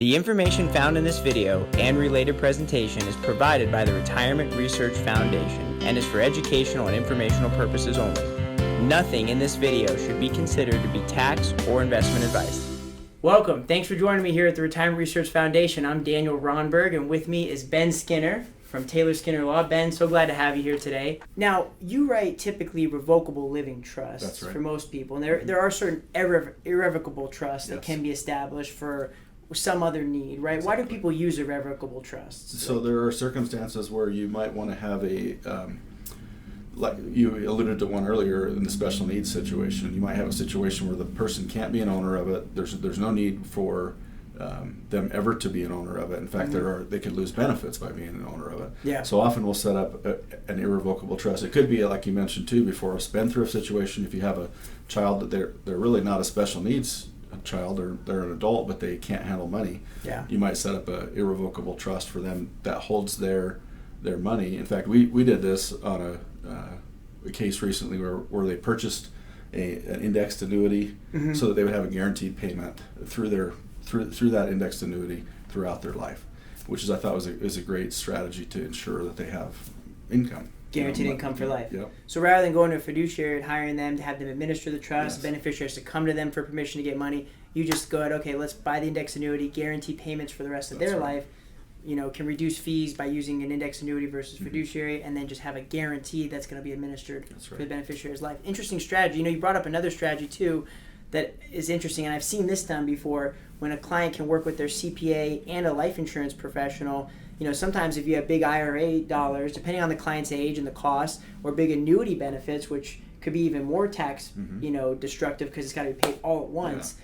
The information found in this video and related presentation is provided by the Retirement Research Foundation and is for educational and informational purposes only. Nothing in this video should be considered to be tax or investment advice. Welcome. Thanks for joining me here at the Retirement Research Foundation. I'm Daniel Rondberg, and with me is Ben Skinner from Taylor Skinner Law. Ben, so glad to have you here today. Now, you write typically revocable living trusts for most people, and there are certain irrevocable trusts that can be established for some other need, right? Exactly. Why do people use irrevocable trusts? So there are circumstances where you might want to have a, like you alluded to one earlier in the special needs situation, you might have a situation where the person can't be an owner of it. There's no need for them ever to be an owner of it. In fact, they could lose benefits by being an owner of it. Yeah. So often we'll set up an irrevocable trust. It could be, like you mentioned too before, a spendthrift situation. If you have a child that they're really not a special needs child, or they're an adult but they can't handle money, you might set up an irrevocable trust for them that holds their money. In fact, we did this on a case recently where they purchased an indexed annuity so that they would have a guaranteed payment through that indexed annuity throughout their life, which I thought was a great strategy to ensure that they have income. Guaranteed income for life. Yep. So rather than going to a fiduciary and hiring them to have them administer the trust, beneficiaries to come to them for permission to get money, you just go ahead, okay, let's buy the index annuity, guarantee payments for the rest of their life, can reduce fees by using an index annuity versus fiduciary, and then just have a guarantee that's going to be administered for the beneficiary's life. Interesting strategy. You brought up another strategy too that is interesting, and I've seen this done before, when a client can work with their CPA and a life insurance professional. Sometimes if you have big IRA dollars, depending on the client's age and the cost, or big annuity benefits, which could be even more tax, destructive because it's got to be paid all at once.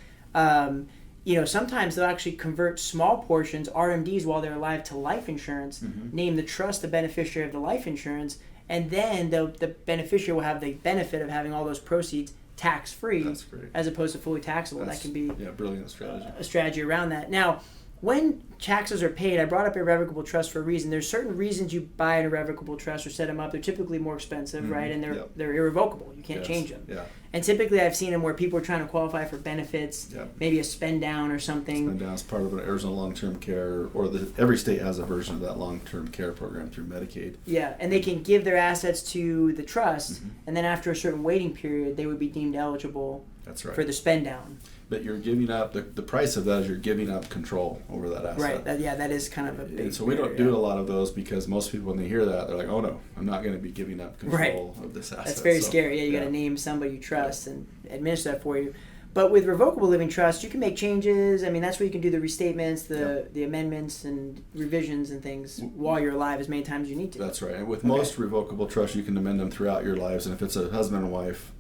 Sometimes they'll actually convert small portions, RMDs, while they're alive to life insurance, name the trust the beneficiary of the life insurance, and then the beneficiary will have the benefit of having all those proceeds tax-free as opposed to fully taxable. That can be brilliant strategy. A strategy around that. Now, when taxes are paid, I brought up irrevocable trust for a reason. There's certain reasons you buy an irrevocable trust or set them up. They're typically more expensive, right? And they're irrevocable. You can't change them. Yeah. And typically I've seen them where people are trying to qualify for benefits, maybe a spend down or something. Spend down is part of an Arizona long-term care, or every state has a version of that long-term care program through Medicaid. Yeah, and they can give their assets to the trust, and then after a certain waiting period, they would be deemed eligible for the spend down. But you're giving up, the price of that is you're giving up control over that asset. Right, that is kind of a big And so we don't do a lot of those because most people, when they hear that, they're like, oh no, I'm not going to be giving up control of this asset. That's very scary. Yeah, you got to name somebody you trust and administer that for you. But with revocable living trust, you can make changes. I mean, that's where you can do the restatements, the amendments and revisions and things while you're alive as many times as you need to. That's right. And with most revocable trusts, you can amend them throughout your lives. And if it's a husband and wife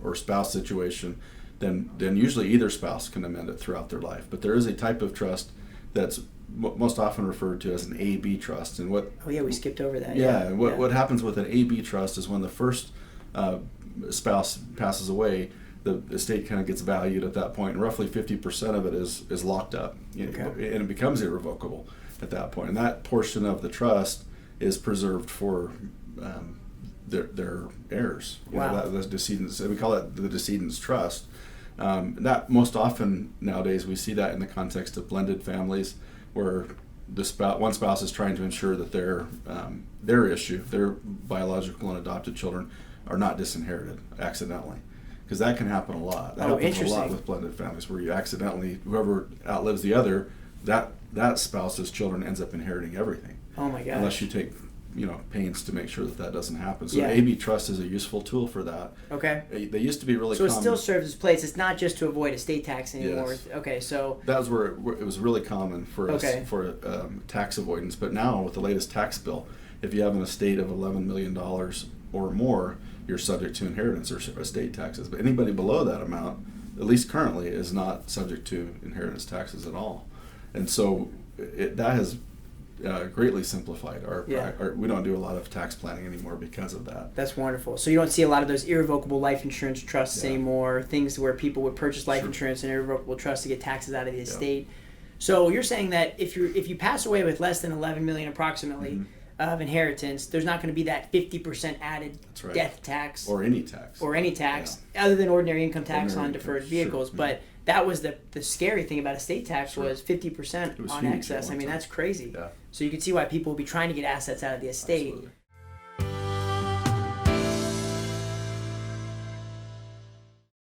or spouse situation, then usually either spouse can amend it throughout their life. But there is a type of trust that's most often referred to as an A-B trust. And we skipped over that. What happens with an A-B trust is when the first spouse passes away, the estate kind of gets valued at that point, and roughly 50% of it is locked up, and it becomes irrevocable at that point. And that portion of the trust is preserved for their heirs. The decedents. We call it the decedent's trust. That most often nowadays we see that in the context of blended families, where one spouse is trying to ensure that their biological and adopted children are not disinherited accidentally, because that can happen a lot. That happens a lot with blended families, where you accidentally, whoever outlives the other, that spouse's children ends up inheriting everything. Oh my gosh! Unless you take pains to make sure that doesn't happen. So A-B trust is a useful tool for that. Okay. They used to be really common. So it still serves its place. It's not just to avoid estate tax anymore. Yes. Okay, so that was where it was really common for tax avoidance. But now with the latest tax bill, if you have an estate of $11 million or more, you're subject to inheritance or estate taxes. But anybody below that amount, at least currently, is not subject to inheritance taxes at all. And so that has greatly simplified our we don't do a lot of tax planning anymore because of that. That's wonderful. So you don't see a lot of those irrevocable life insurance trusts anymore, things where people would purchase life insurance and irrevocable trusts to get taxes out of the estate. So you're saying that if you pass away with less than $11 million approximately of inheritance, there's not going to be that 50% added death tax or any tax other than ordinary income tax on deferred vehicles. But that was the scary thing about estate tax Sure. was 50% It was on huge at excess. I one mean, time. that's crazy. Yeah. So you can see why people would be trying to get assets out of the estate. Absolutely.